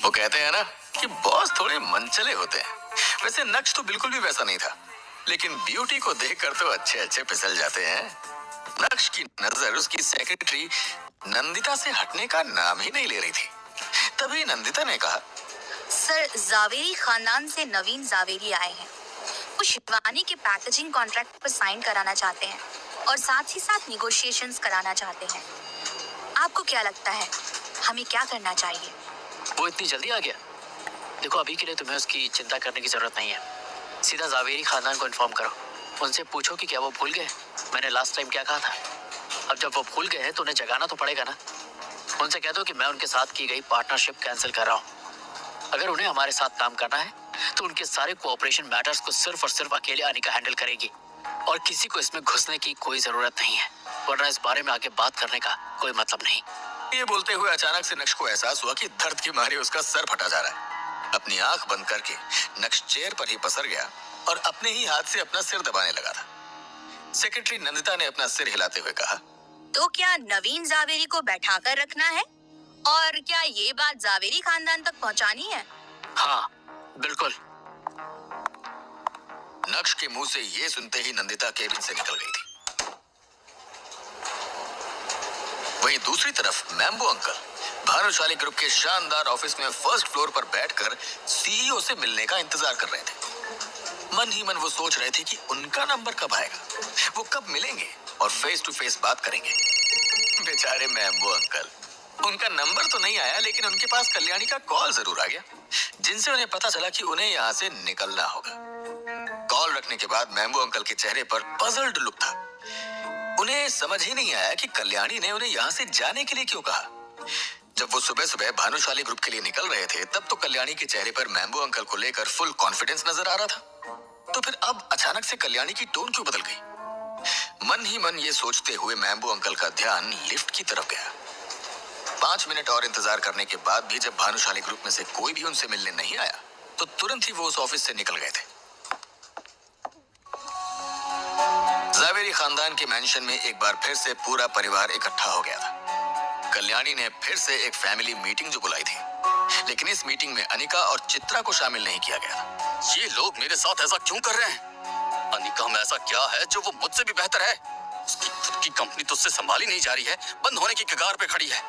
वो कहते हैं ना कि बॉस थोड़े मनचले होते हैं। वैसे नक्श तो बिल्कुल भी वैसा नहीं था, लेकिन ब्यूटी को देखकर तो अच्छे अच्छे फिसल जाते हैं। नक्श की नजर उसकी सेक्रेटरी नंदिता से हटने का नाम ही नहीं ले रही थी। तभी नंदिता ने कहा, सर, जावेरी खानदान से नवीन जावेरी आए हैं। वो शिवानी के पैकेजिंग कॉन्ट्रैक्ट पर साइन कराना चाहते हैं और साथ ही साथ निगोशिएशंस कराना चाहते हैं। आपको क्या लगता है, हमें क्या करना चाहिए? वो इतनी जल्दी आ गया? देखो, अभी के लिए तुम्हें उसकी चिंता करने की जरूरत नहीं है। सीधा जावेरी खानदान को इन्फॉर्म करो। उनसे पूछो कि क्या वो भूल गए मैंने लास्ट टाइम क्या कहा था। अब जब वो भूल गए हैं तो उन्हें जगाना तो पड़ेगा ना। उनसे कह दो कि मैं उनके साथ की गई पार्टनरशिप कैंसिल कर रहा हूँ। अगर उन्हें हमारे साथ काम करना है तो उनके सारे कोऑपरेशन मैटर्स को सिर्फ और सिर्फ अकेले अनिका हैंडल करेगी और किसी को इसमें घुसने की कोई जरूरत नहीं है, वरना इस बारे में आगे बात करने का कोई मतलब नहीं। ये बोलते हुए अचानक से नक्श को एहसास हुआ कि दर्द के मारे उसका सर फटा जा रहा है। अपनी आंख बंद करके नक्श चेयर पर ही पसर गया और अपने ही हाथ से अपना सिर दबाने लगा था। सेक्रेटरी नंदिता ने अपना सिर हिलाते हुए कहा, तो क्या नवीन जावेरी को बैठाकर रखना है और क्या ये बात जावेरी खानदान तक पहुंचानी है? हाँ, बिल्कुल। नक्श के मुंह से ये सुनते ही नंदिता केबिन से निकल गई थी। वहीं दूसरी तरफ मैम्बो अंकल भानुशाली ग्रुप के शानदार ऑफिस में फर्स्ट फ्लोर पर बैठकर सीईओ से मिलने का इंतजार कर रहे थे। मन ही मन वो सोच रहे थे कि उनका नंबर कब आएगा, वो कब मिलेंगे और फेस टू फेस बात करेंगे। बेचारे मैम्बो अंकल, उनका नंबर तो नहीं आया, लेकिन उनके पास कल्याणी का कॉल जरूर आ गया, जिनसे उन्हें पता चला कि उन्हें यहाँ से निकलना होगा। कॉल रखने के बाद मैम्बो अंकल के चेहरे पर पजल्ड लुक था। उन्हें समझ ही नहीं आया कि कल्याणी ने उन्हें यहाँ से जाने के लिए क्यों कहा। जब वो सुबह सुबह भानुशाली ग्रुप के लिए निकल रहे थे, तब तो कल्याणी के चेहरे पर मैम्बो अंकल को लेकर फुल कॉन्फिडेंस नजर आ रहा था। तो फिर अब अचानक से कल्याणी की टोन क्यों बदल गई? मन ही मन ये सोचते हुए मैम्बो अंकल का ध्यान लिफ्ट की तरफ गया। 5 मिनट और इंतजार करने के बाद भी जब भानुशाली ग्रुप में से कोई भी उनसे मिलने नहीं आया, तो तुरंत ही वो उस ऑफिस से निकल गए थे। जावेरी खानदान के मेंशन में एक बार फिर से पूरा परिवार इकट्ठा हो गया था। कल्याणी ने फिर से एक फैमिली मीटिंग जो बुलाई थी, लेकिन इस मीटिंग में अनिका और चित्रा को शामिल नहीं किया गया था। ये लोग मेरे साथ ऐसा क्यों कर रहे हैं? अनिका में ऐसा क्या है जो वो मुझसे भी बेहतर है? उसकी खुद की कंपनी तो उससे संभाली नहीं जा रही है, बंद होने की कगार पे खड़ी है।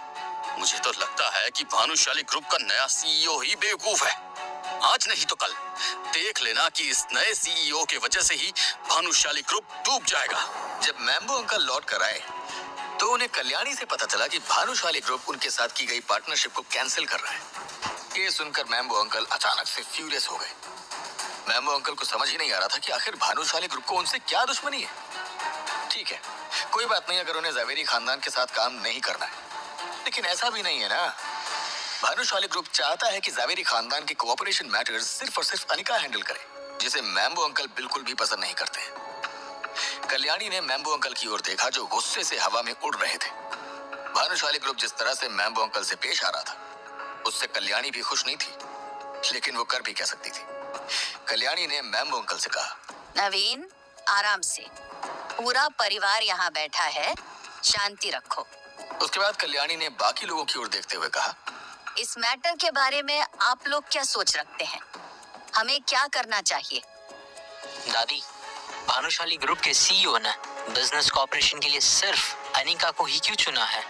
मुझे तो लगता है कि भानुशाली ग्रुप का नया सीईओ ही बेवकूफ है। आज नहीं तो कल देख लेना कि इस नए सीईओ की वजह से ही भानुशाली ग्रुप डूब जाएगा। जब मैम्बो अंकल लौट कर आए तो उन्हें कल्याणी से पता चला कि भानुशाली ग्रुप उनके साथ की गई पार्टनरशिप को कैंसिल कर रहा है। ये सुनकर मैम्बो अंकल अचानक से फ्यूरियस हो गए। मैम्बो अंकल को समझ ही नहीं आ रहा था कि आखिर भानुशाली ग्रुप को उनसे क्या दुश्मनी है। ठीक है, कोई बात नहीं अगर उन्हें जावेरी खानदान के साथ काम नहीं करना है, लेकिन ऐसा भी नहीं है ना। भानुशाली ग्रुप चाहता है कि जावेरी खानदान के कोऑपरेशन मैटर्स सिर्फ और सिर्फ अनिका हैंडल करे, जिसे मैम्बो अंकल बिल्कुल भी पसंद नहीं करते। कल्याणी ने मैम्बो अंकल की ओर देखा जो गुस्से से हवा में उड़ रहे थे। भानुशाली ग्रुप जिस तरह से मैम्बो अंकल से पेश आ रहा था, उससे कल्याणी भी खुश नहीं थी, लेकिन वो कर भी क्या सकती थी। कल्याणी ने मैम्बो अंकल से कहा, नवीन, आराम से, पूरा परिवार यहाँ बैठा है, शांति रखो। उसके बाद कल्याणी ने बाकी लोगों की ओर देखते हुए कहा, इस मैटर के बारे में आप लोग क्या सोच रखते हैं? हमें क्या करना चाहिए? दादी, भानुशाली ग्रुप के सीईओ ने बिजनेस कॉर्पोरेशन के लिए सिर्फ अनिका को ही क्यों चुना है?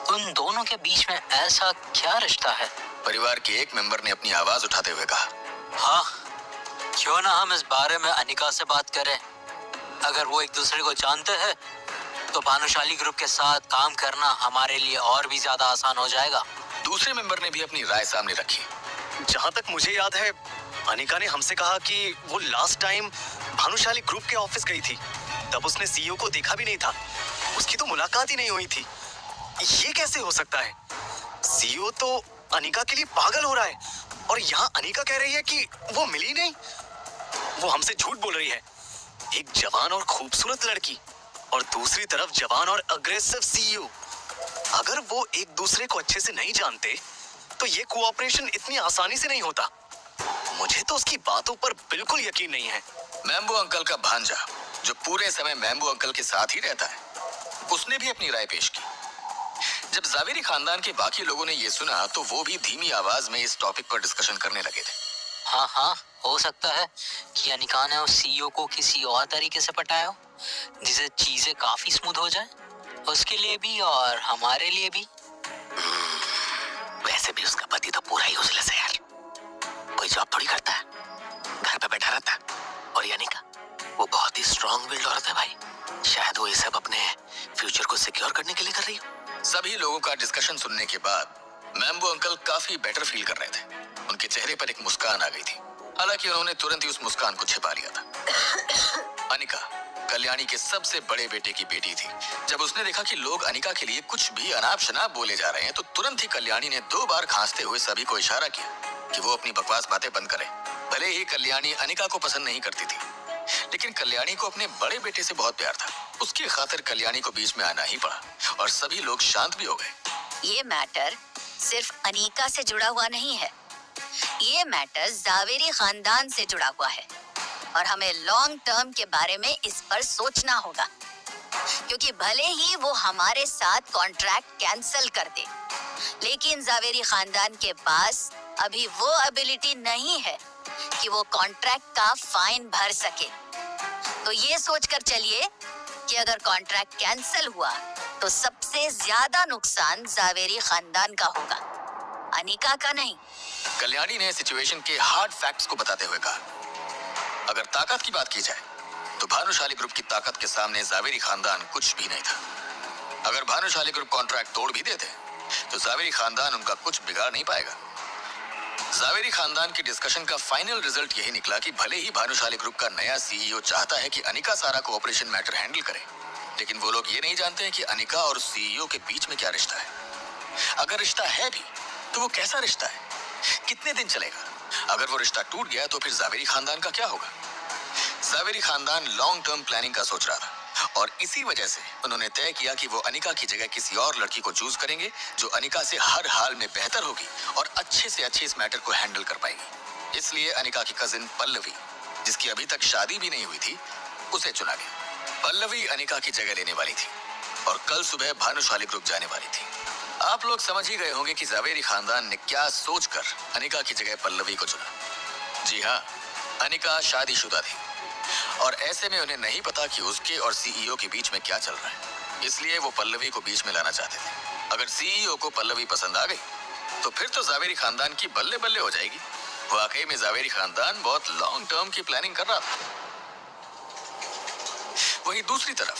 उन दोनों के बीच में ऐसा क्या रिश्ता है? परिवार के एक मेंबर ने अपनी आवाज उठाते हुए कहा, हाँ, क्यों ना हम इस बारे में अनिका से बात करें। अगर वो एक दूसरे को जानते हैं तो भानुशाली ग्रुप के साथ काम करना हमारे लिए और भी ज्यादा आसान हो जाएगा। दूसरे मेंबर ने भी अपनी राय सामने रखी। जहाँ तक मुझे याद है, अनिका ने हमसे कहा कि वो लास्ट टाइम भानुशाली ग्रुप के ऑफिस गई थी, तब उसने सीईओ को देखा भी नहीं था। उसकी तो मुलाकात ही नहीं हुई थी। ये कैसे हो सकता है? सीईओ तो अनिका के लिए पागल हो रहा है और यहाँ अनिका कह रही है कि वो मिली नहीं। वो हमसे झूठ बोल रही है। एक जवान और खूबसूरत लड़की और दूसरी तरफ जवान और अग्रेसिव सीईओ। अगर वो एक दूसरे को अच्छे से नहीं जानते तो ये कोऑपरेशन इतनी आसानी से नहीं होता। मुझे तो उसकी बातों पर बिल्कुल यकीन नहीं है। मैम्बो अंकल का भांजा, जो पूरे समय मैम्बो अंकल के साथ ही रहता है, उसने भी अपनी राय पेश की। जब जावेरी खानदान के बाकी लोगों ने ये सुना तो वो भी धीमी आवाज में इस टॉपिक पर डिस्कशन करने लगे थे। हाँ हाँ, हो सकता है कि अनिका ने उस सीईओ को किसी और तरीके से पटाया हो जिससे चीजें काफी स्मूथ हो जाए, उसके लिए भी और हमारे लिए भी। वैसे भी उसका पति तो पूरा ही यूजलेस है यार, कोई जॉब थोड़ी करता है, घर पे बैठा रहता है। और यानी का वो बहुत ही स्ट्रॉन्ग विल्ड औरत है भाई, शायद वो ये सब अपने फ्यूचर को सिक्योर करने के लिए कर रही हो। सभी लोगों का डिस्कशन सुनने के बाद मैम्बो अंकल काफी बेटर फील कर रहे थे। उनके चेहरे पर एक मुस्कान आ गई थी, हालांकि उन्होंने तुरंत ही उस मुस्कान को छिपा लिया था। अनिका कल्याणी के सबसे बड़े बेटे की बेटी थी। जब उसने देखा कि लोग अनिका के लिए कुछ भी अनाप शनाप बोले जा रहे हैं तो तुरंत ही कल्याणी ने 2 बार खांसते हुए सभी को इशारा किया कि वो अपनी बकवास बातें बंद करे। भले ही कल्याणी अनिका को पसंद नहीं करती थी, लेकिन कल्याणी को अपने बड़े बेटे से बहुत प्यार था। उसकी खातिर कल्याणी को बीच में आना ही पड़ा और सभी लोग शांत भी हो गए। ये मैटर सिर्फ अनीका से जुड़ा हुआ नहीं है, ये मैटर जावेरी खानदान से जुड़ा हुआ है और हमें लॉन्ग टर्म के बारे में इस पर सोचना होगा, क्योंकि भले ही वो हमारे साथ कॉन्ट्रैक्ट कैंसिल कर दे, लेकिन जावेरी खानदान के पास अभी वो एबिलिटी नहीं है कि वो कॉन्ट्रैक्ट का फाइन भर सके। तो ये सोचकर चलिए कि अगर कॉन्ट्रैक्ट कैंसिल हुआ तो सबसे ज्यादा नुकसान जावेरी खानदान का होगा, अनिका का नहीं। कल्याणी ने सिचुएशन के हार्ड फैक्ट्स को बताते हुए कहा, अगर ताकत की बात की जाए तो भानुशाली ग्रुप की ताकत के सामने जावेरी खानदान कुछ भी नहीं था। अगर भानुशाली ग्रुप कॉन्ट्रैक्ट तोड़ भी देते तो जावेरी खानदान उनका कुछ बिगाड़ नहीं पाएगा। जावेरी खानदान के डिस्कशन का फाइनल रिजल्ट यही निकला कि भले ही भानुशाली ग्रुप का नया सीईओ चाहता है कि अनिका सारा को ऑपरेशन मैटर हैंडल करे, लेकिन वो लोग ये नहीं जानते हैं कि अनिका और सीईओ के बीच में क्या रिश्ता है। अगर रिश्ता है भी तो वो कैसा रिश्ता है, कितने दिन चलेगा? अगर वो रिश्ता टूट गया तो फिर जावेरी खानदान का क्या होगा? जावेरी खानदान लॉन्ग टर्म प्लानिंग का सोच रहा था और इसी वजह से उन्होंने तय किया कि वो अनिका की जगह किसी और लड़की को चूज करेंगे जो अनिका से हर हाल में बेहतर होगी और अच्छे से अच्छे इस मैटर को हैंडल कर पाएगी। इसलिए अनिका की कजिन पल्लवी, जिसकी अभी तक शादी भी नहीं हुई थी, उसे चुना गया। पल्लवी अनिका की जगह लेने वाली थी और कल सुबह भानुशाली ग्रुप जाने वाली थी। आप लोग समझ ही गए होंगे कि जावेरी खानदान ने क्या सोचकर अनिका की जगह पल्लवी को चुना। जी हाँ, अनिका शादीशुदा थी और ऐसे में उन्हें नहीं पता कि उसके और सीईओ के बीच में क्या चल रहा है, इसलिए वो पल्लवी को बीच में लाना चाहते थे। अगर सीईओ को पल्लवी पसंद आ गई तो फिर तो जावेरी खानदान की बल्ले बल्ले हो जाएगी। वाकई में जावेरी खानदान बहुत लॉन्ग टर्म की प्लानिंग कर रहा था। वहीं दूसरी तरफ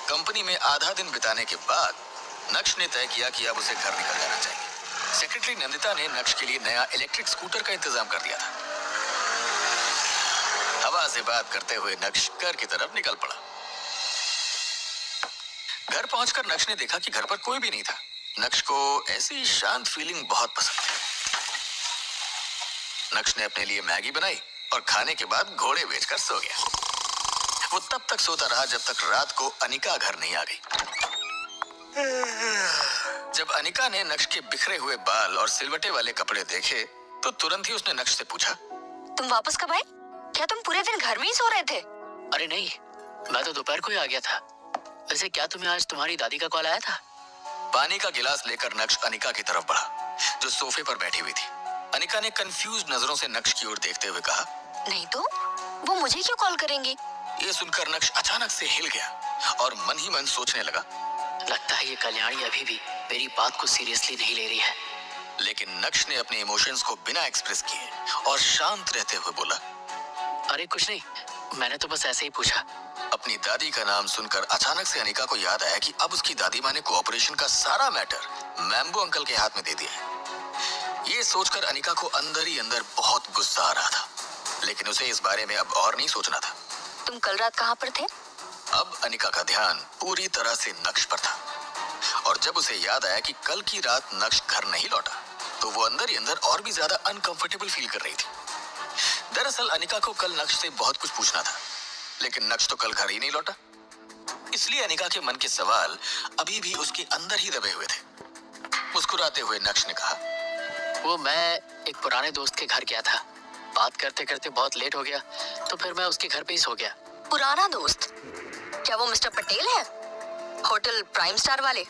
कंपनी में आधा दिन बिताने के बाद नक्श ने तय किया कि अब उसे घर निकल जाना चाहिए। सेक्रेटरी नंदिता ने नक्श के लिए नया इलेक्ट्रिक स्कूटर का इंतजाम कर दिया था। हवा से बात करते हुए नक्श घर की तरफ निकल पड़ा। घर पहुंचकर नक्श ने देखा कि घर पर कोई भी नहीं था। नक्श को ऐसी शांत फीलिंग बहुत पसंद है। नक्श ने अपने लिए मैगी बनाई और खाने के बाद घोड़े बेचकर सो गया। वो तब तक सोता रहा जब तक रात को अनिका घर नहीं आ गई। जब अनिका ने नक्श के बिखरे हुए बाल और सिलवटे वाले कपड़े देखे तो तुरंत ही उसने नक्श से पूछा, तुम वापस कब आए? क्या तुम पूरे दिन घर में ही सो रहे थे? अरे नहीं, मैं तो दोपहर को ही आ गया था। वैसे क्या तुम्हें आज तुम्हारी दादी का कॉल आया था? पानी का गिलास लेकर नक्श अनिका की तरफ बढ़ा जो सोफे पर बैठी हुई थी। अनिका ने कंफ्यूज नजरों से नक्श की ओर देखते हुए कहा, नहीं तो वो मुझे क्यों कॉल करेंगे? ये सुनकर नक्श अचानक से हिल गया और मन ही मन सोचने लगा, लगता है ये कल्याणी अभी भी मेरी बात को सीरियसली नहीं ले रही है। लेकिन नक्श ने अपने इमोशंस को बिना एक्सप्रेस किए और शांत रहते हुए बोला, अरे कुछ नहीं, मैंने तो बस ऐसे ही पूछा। अपनी दादी का नाम सुनकर अचानक से अनिका को याद आया कि अब उसकी दादी माँ ने कोऑपरेशन का सारा मैटर मैम्बो अंकल के हाथ में दे दिया है। ये सोचकर अनिका को अंदर ही अंदर बहुत गुस्सा आ रहा था, लेकिन उसे इस बारे में अब और नहीं सोचना था। तुम कल रात कहाँ पर थे? अब अनिका का ध्यान पूरी तरह से नक्श पर था और जब उसे याद आया कि कल की रात नक्श घर नहीं लौटा तो वो अंदर ही अंदर और भी ज्यादा अनकंफर्टेबल फील कर रही थी। दरअसल अनिका को कल नक्श से बहुत कुछ पूछना था, लेकिन नक्श तो कल घर ही नहीं लौटा। इसलिए अनिका के मन के सवाल अभी भी उसके अंदर ही दबे हुए थे। मुस्कुराते हुए नक्श ने कहा, वो मैं एक पुराने दोस्त के घर गया था। बात करते करते बहुत लेट हो गया तो फिर मैं उसके घर पे ही सो गया। पुराना दोस्त? क्या वो मिस्टर पटेल है, होटल प्राइम स्टार वाले?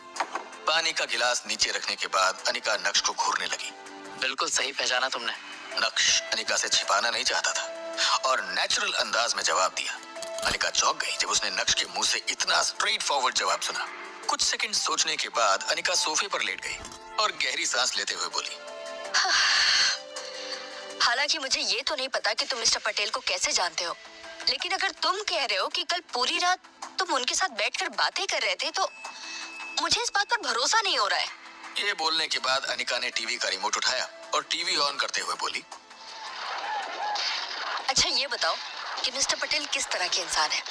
पानी का गिलास नीचे रखने के बाद अनिका नक्श को घूरने लगी। बिल्कुल सही पहचाना तुमने। नक्श अनिका से छिपाना नहीं चाहता था और नेचुरल अंदाज में जवाब दिया। अनिका चौंक गई जब उसने नक्श के मुंह से इतना स्ट्रेट फॉरवर्ड जवाब सुना। कुछ सेकंड सोचने के बाद अनिका सोफे पर लेट गई और गहरी सांस लेते हुए बोली, हालांकि मुझे ये तो नहीं पता कि तुम मिस्टर पटेल को कैसे जानते हो, लेकिन अगर तुम कह रहे हो कि कल पूरी रात तुम उनके साथ बैठकर बातें कर रहे थे तो मुझे इस बात पर भरोसा नहीं हो रहा है। ये बोलने के बाद अनिका ने टीवी का रिमोट उठाया और टीवी ऑन करते हुए बोली, अच्छा ये बताओ कि मिस्टर पटेल किस तरह के इंसान है?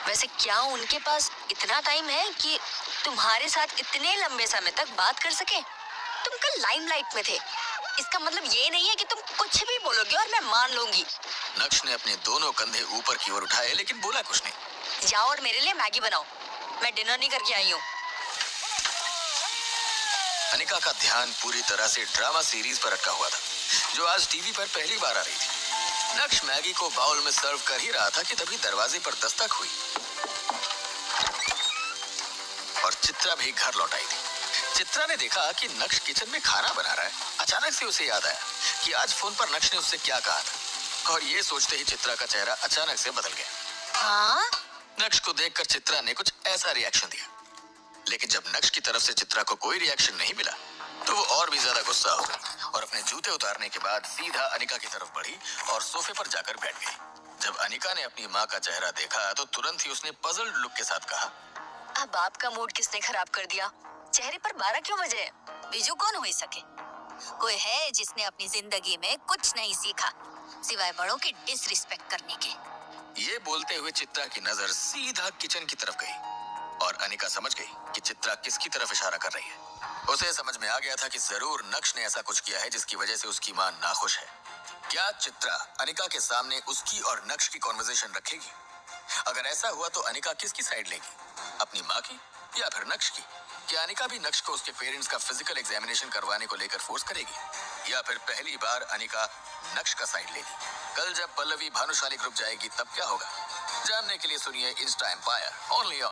वैसे क्या उनके पास इतना टाइम है कि तुम्हारे साथ इतने लंबे समय तक बात कर सके? तुम कल लाइमलाइट में थे, इसका मतलब ये नहीं है कि तुम कुछ भी बोलोगे और मैं मान लूंगी। नक्श ने अपने दोनों कंधे ऊपर की ओर उठाए लेकिन बोला कुछ नहीं। जाओ और मेरे लिए मैगी बनाओ, मैं डिनर नहीं करके आई हूँ। अनिका का ध्यान पूरी तरह से ड्रामा सीरीज पर अटका हुआ था जो आज टीवी पर पहली बार आ रही थी। नक्श मैगी को बाउल में सर्व कर ही रहा था कि तभी दरवाजे पर दस्तक हुई और चित्रा भी घर लौट आई थी। चित्रा ने देखा कि नक्श किचन में खाना बना रहा है। अचानक से उसे याद आया कि आज फोन पर नक्श ने उससे क्या कहा था और ये सोचते ही चित्रा का चेहरा अचानक से बदल गया। हाँ? नक्श को देखकर चित्रा ने कुछ ऐसा रिएक्शन दिया, लेकिन जब नक्श की तरफ से चित्रा को कोई रिएक्शन नहीं मिला तो वो और भी ज्यादा गुस्सा हो गई और अपने जूते उतारने के बाद सीधा अनिका की तरफ बढ़ी और सोफे पर जाकर बैठ गई। जब अनिका ने अपनी माँ का चेहरा देखा तो तुरंत ही उसने पजल्ड लुक के साथ कहा, अब आपका मूड किसने खराब कर दिया? चेहरे पर 12 क्यों बजे हैं? बीजू कौन हुई सके? कोई है जिसने अपनी जिंदगी में कुछ नहीं सीखा सिवाय बड़ों की डिसरिस्पेक्ट करने के। ये बोलते हुए चित्रा की नजर सीधा किचन की तरफ गई और अनिका समझ गई कि चित्रा किसकी तरफ इशारा कर रही है। उसे समझ में आ गया था कि जरूर नक्श ने ऐसा कुछ किया है जिसकी वजह से उसकी मां नाखुश है। क्या चित्रा अनिका के सामने उसकी और नक्श की कॉन्वर्सेशन रखेगी? अगर ऐसा हुआ तो अनिका किसकी साइड लेगी, अपनी माँ की या फिर नक्श की? क्या अनिका भी नक्श को उसके पेरेंट्स का फिजिकल एग्जामिनेशन करवाने को लेकर फोर्स करेगी या फिर पहली बार अनिका नक्श का साइड लेगी? कल जब पल्लवी भानुशाली ग्रुप जाएगी तब क्या होगा? जानने के लिए सुनिए इंस्टा एम्पायर ओनली ऑन